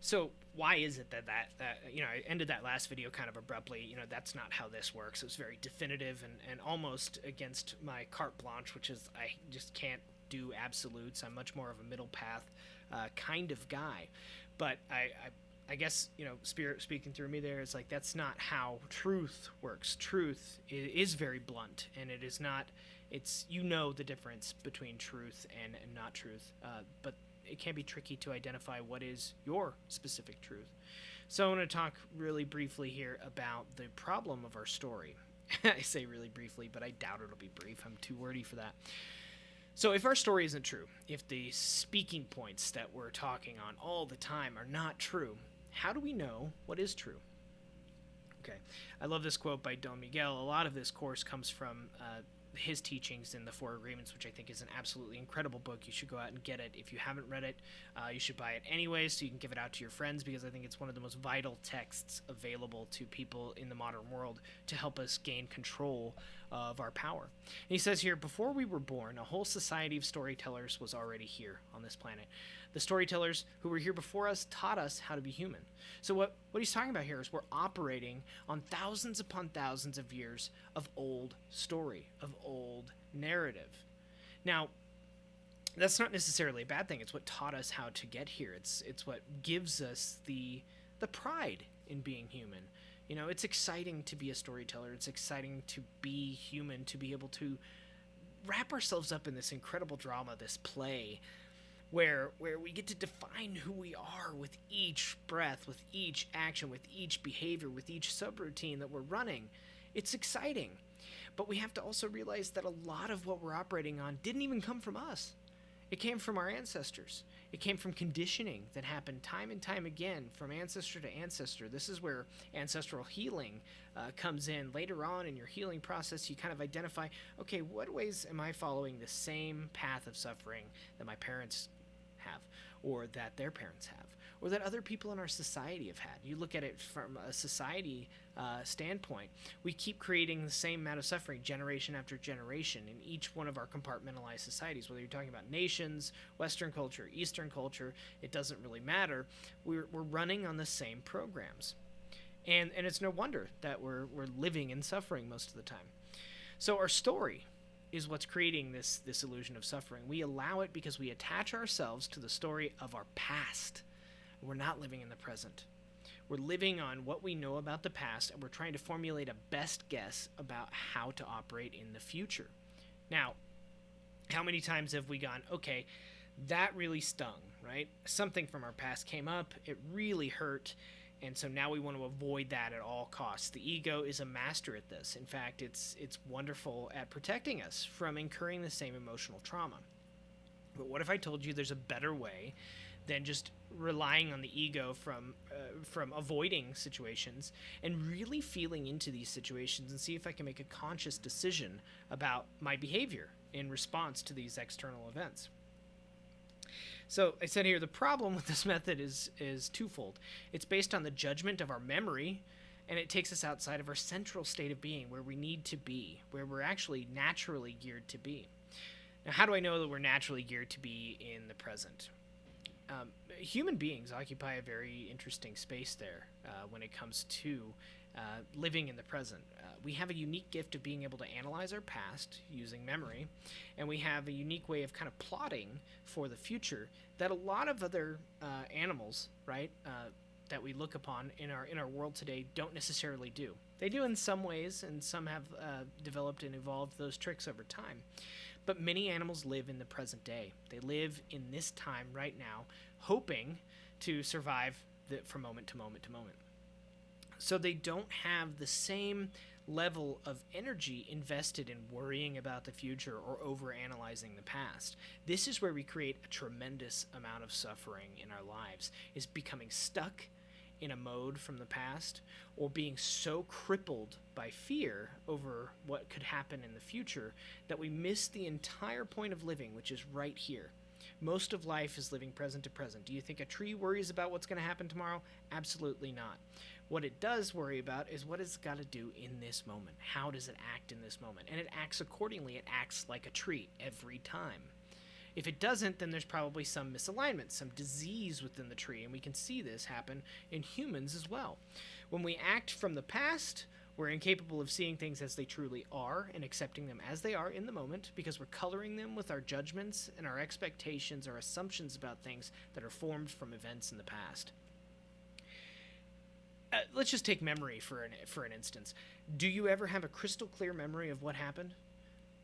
So why is it that I ended that last video kind of abruptly? That's not how this works. It was very definitive and almost against my carte blanche, which is I just can't do absolutes. I'm much more of a middle path kind of guy. But I guess spirit speaking through me there is like that's not how truth works. Truth is very blunt, and it is not. It's the difference between truth and not truth, but it can be tricky to identify what is your specific truth. So I want to talk really briefly here about the problem of our story. I say really briefly, but I doubt it'll be brief. I'm too wordy for that. So if our story isn't true, if the speaking points that we're talking on all the time are not true, how do we know what is true? Okay, I love this quote by Don Miguel. A lot of this course comes from his teachings in the Four Agreements, which I think is an absolutely incredible book. You should go out and get it. If you haven't read it, you should buy it anyway so you can give it out to your friends, because I think it's one of the most vital texts available to people in the modern world to help us gain control of our power. And he says here, before we were born, a whole society of storytellers was already here on this planet. The storytellers who were here before us taught us how to be human. So what he's talking about here is we're operating on thousands upon thousands of years of old story, of old narrative. Now, that's not necessarily a bad thing. It's what taught us how to get here. It's what gives us the pride in being human. It's exciting to be a storyteller. It's exciting to be human, to be able to wrap ourselves up in this incredible drama, this play, where we get to define who we are with each breath, with each action, with each behavior, with each subroutine that we're running. It's exciting. But we have to also realize that a lot of what we're operating on didn't even come from us. It came from our ancestors. It came from conditioning that happened time and time again from ancestor to ancestor. This is where ancestral healing comes in. Later on in your healing process, you kind of identify, okay, what ways am I following the same path of suffering that my parents have, or that their parents have, or that other people in our society have had? You look at it from a society standpoint. We keep creating the same amount of suffering generation after generation in each one of our compartmentalized societies, whether you're talking about nations, Western culture, Eastern culture, it doesn't really matter. We're running on the same programs. And it's no wonder that we're living in suffering most of the time. So our story is what's creating this illusion of suffering. We allow it because we attach ourselves to the story of our past. We're not living in the present. We're living on what we know about the past, and we're trying to formulate a best guess about how to operate in the future. Now, how many times have we gone, okay, that really stung, right? Something from our past came up, it really hurt, and so now we want to avoid that at all costs. The ego is a master at this. In fact, it's wonderful at protecting us from incurring the same emotional trauma. But what if I told you there's a better way than just relying on the ego from avoiding situations, and really feeling into these situations and see if I can make a conscious decision about my behavior in response to these external events? So I said here, the problem with this method is twofold. It's based on the judgment of our memory, and it takes us outside of our central state of being, where we need to be, where we're actually naturally geared to be. Now, how do I know that we're naturally geared to be in the present? Human beings occupy a very interesting space there when it comes to living in the present. We have a unique gift of being able to analyze our past using memory, and we have a unique way of kind of plotting for the future that a lot of other animals, right, that we look upon in our world today don't necessarily do. They do in some ways, and some have developed and evolved those tricks over time. But many animals live in the present day. They live in this time right now, hoping to survive from moment to moment to moment. So they don't have the same level of energy invested in worrying about the future or overanalyzing the past. This is where we create a tremendous amount of suffering in our lives, is becoming stuck in a mode from the past, or being so crippled by fear over what could happen in the future that we miss the entire point of living, which is right here. Most of life is living present to present. Do you think a tree worries about what's going to happen tomorrow? Absolutely not. What it does worry about is what it's got to do in this moment. How does it act in this moment? And it acts accordingly. It acts like a tree every time. If it doesn't, then there's probably some misalignment, some disease within the tree, and we can see this happen in humans as well. When we act from the past, we're incapable of seeing things as they truly are and accepting them as they are in the moment because we're coloring them with our judgments and our expectations or assumptions about things that are formed from events in the past. Let's just take memory for an instance. Do you ever have a crystal clear memory of what happened?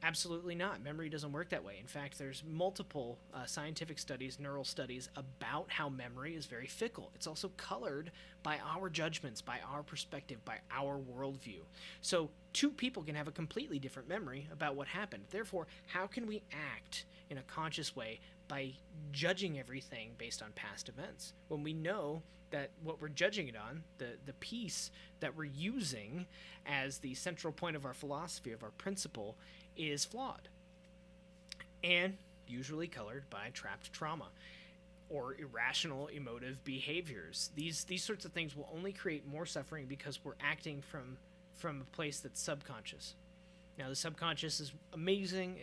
Absolutely not. Memory doesn't work that way. In fact, there's multiple scientific studies, neural studies, about how memory is very fickle. It's also colored by our judgments, by our perspective, by our worldview. So two people can have a completely different memory about what happened. Therefore, how can we act in a conscious way by judging everything based on past events when we know that what we're judging it on, the piece that we're using as the central point of our philosophy, of our principle, is flawed and usually colored by trapped trauma or irrational emotive behaviors. These sorts of things will only create more suffering because we're acting from a place that's subconscious. Now, the subconscious is amazing.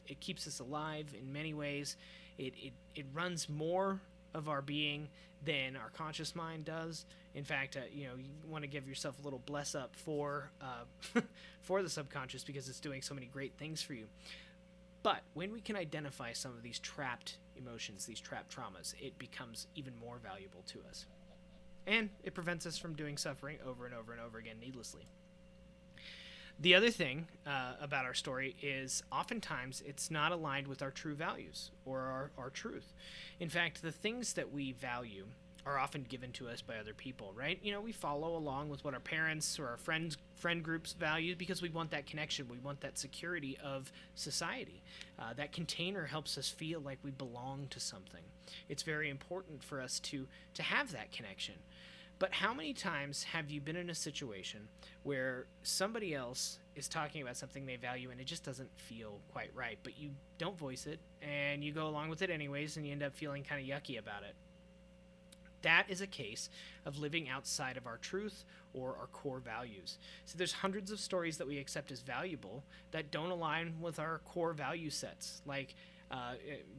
It keeps us alive in many ways. It runs more of our being than our conscious mind does. In fact, you want to give yourself a little bless up for for the subconscious because it's doing so many great things for you. But when we can identify some of these trapped emotions, these trapped traumas, it becomes even more valuable to us. And it prevents us from doing suffering over and over and over again needlessly. The other thing about our story is oftentimes it's not aligned with our true values or our truth. In fact, the things that we value are often given to us by other people, right? We follow along with what our parents or our friend groups value because we want that connection. We want that security of society. That container helps us feel like we belong to something. It's very important for us to have that connection. But how many times have you been in a situation where somebody else is talking about something they value and it just doesn't feel quite right, but you don't voice it and you go along with it anyways and you end up feeling kind of yucky about it? That is a case of living outside of our truth or our core values. So there's hundreds of stories that we accept as valuable that don't align with our core value sets, like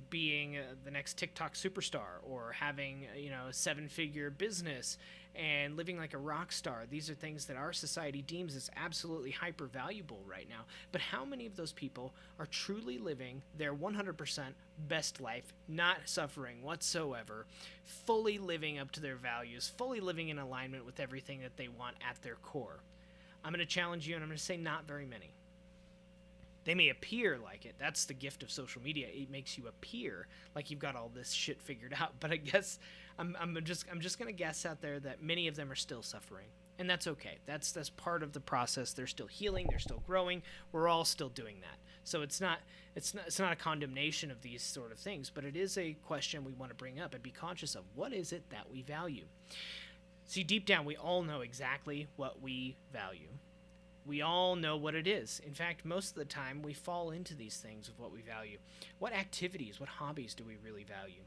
being the next TikTok superstar or having a seven-figure business and living like a rock star. These are things that our society deems as absolutely hyper valuable right now. But how many of those people are truly living their 100% best life, not suffering whatsoever, fully living up to their values, fully living in alignment with everything that they want at their core? I'm going to challenge you and I'm going to say not very many. They may appear like it. That's the gift of social media. It makes you appear like you've got all this shit figured out. But I guess I'm just gonna guess out there that many of them are still suffering, and that's okay. That's part of the process. They're still healing. They're still growing. We're all still doing that. So it's not a condemnation of these sort of things, but it is a question we want to bring up and be conscious of. What is it that we value? See, deep down, we all know exactly what we value. We all know what it is. In fact, most of the time, we fall into these things of what we value. What activities, what hobbies do we really value?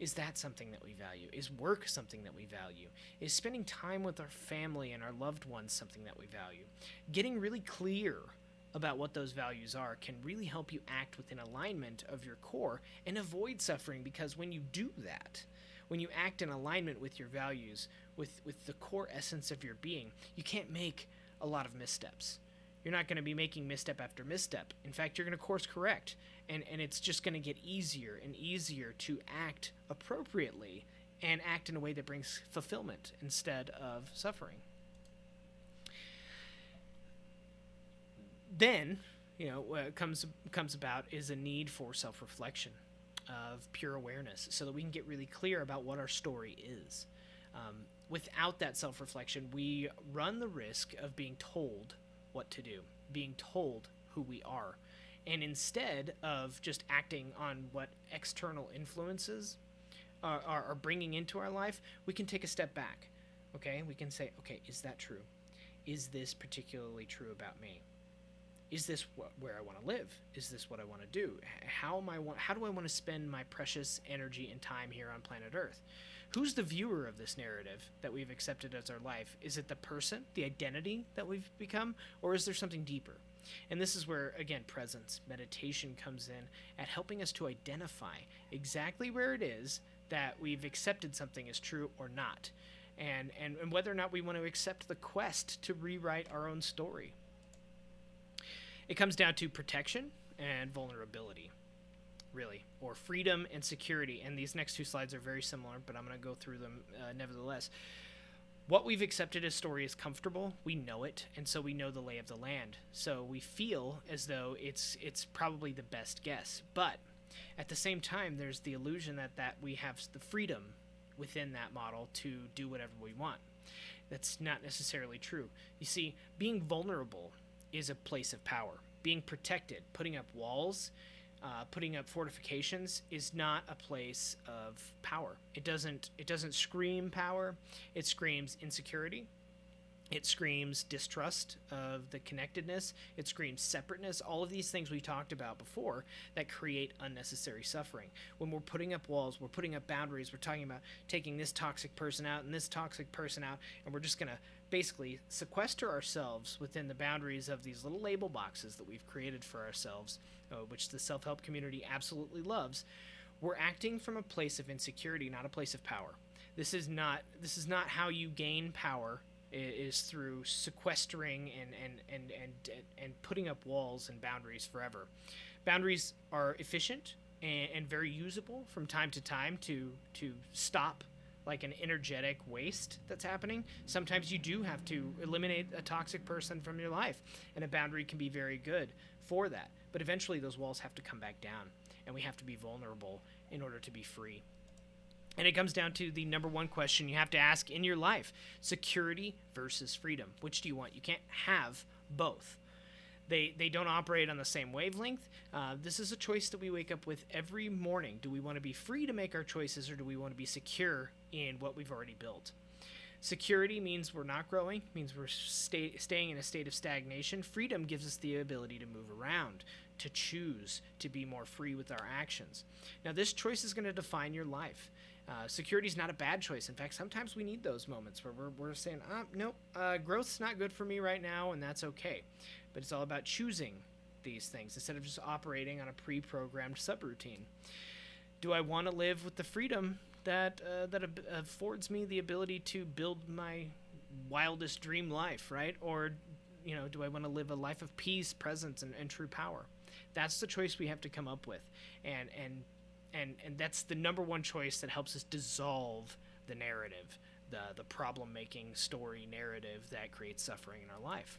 Is that something that we value? Is work something that we value? Is spending time with our family and our loved ones something that we value? Getting really clear about what those values are can really help you act within alignment of your core and avoid suffering, because when you do that, when you act in alignment with your values, with the core essence of your being, you can't make a lot of missteps. You're not going to be making misstep after misstep. In fact, you're going to course correct, and it's just going to get easier and easier to act appropriately and act in a way that brings fulfillment instead of suffering. Then, what comes about is a need for self-reflection, of pure awareness, so that we can get really clear about what our story is. Without that self-reflection, we run the risk of being told what to do, being told who we are. And instead of just acting on what external influences are bringing into our life, we can take a step back, okay? We can say, okay, is that true? Is this particularly true about me? Is this where I want to live? Is this what I want to do? How do I want to spend my precious energy and time here on planet Earth? Who's the viewer of this narrative that we've accepted as our life? Is it the person, the identity that we've become, or is there something deeper? And this is where, again, presence, meditation comes in at helping us to identify exactly where it is that we've accepted something as true or not, and whether or not we want to accept the quest to rewrite our own story. It comes down to protection and vulnerability, really, or freedom and security. And these next two slides are very similar, but I'm going to go through them nevertheless. What we've accepted as story is comfortable. We know it, and so we know the lay of the land. So we feel as though it's probably the best guess. But at the same time, there's the illusion that we have the freedom within that model to do whatever we want. That's not necessarily true. You see, being vulnerable is a place of power. Being protected, putting up walls, putting up fortifications is not a place of power. It doesn't scream power. It screams insecurity. It screams distrust of the connectedness. It screams separateness. All of these things we talked about before that create unnecessary suffering. When we're putting up walls, we're putting up boundaries, we're talking about taking this toxic person out and this toxic person out, and we're just going to basically sequester ourselves within the boundaries of these little label boxes that we've created for ourselves, which the self-help community absolutely loves. We're acting from a place of insecurity, not a place of power. This is not how you gain power, is through sequestering and putting up walls and boundaries forever. Boundaries are efficient and very usable from time to time to stop like an energetic waste that's happening. Sometimes you do have to eliminate a toxic person from your life, and a boundary can be very good for that. But eventually those walls have to come back down, and we have to be vulnerable in order to be free. And it comes down to the number one question you have to ask in your life: security versus freedom. Which do you want? You can't have both. They don't operate on the same wavelength. This is a choice that we wake up with every morning. Do we want to be free to make our choices, or do we want to be secure in what we've already built? Security means we're not growing, means we're staying in a state of stagnation. Freedom gives us the ability to move around, to choose, to be more free with our actions. Now, this choice is going to define your life. Security is not a bad choice. In fact, sometimes we need those moments where we're saying, nope, growth's not good for me right now, and that's okay. But it's all about choosing these things instead of just operating on a pre-programmed subroutine. Do I want to live with the freedom that affords me the ability to build my wildest dream life, right? Or, do I want to live a life of peace, presence, and true power? That's the choice we have to come up with. And that's the number one choice that helps us dissolve the narrative, the problem-making story narrative that creates suffering in our life.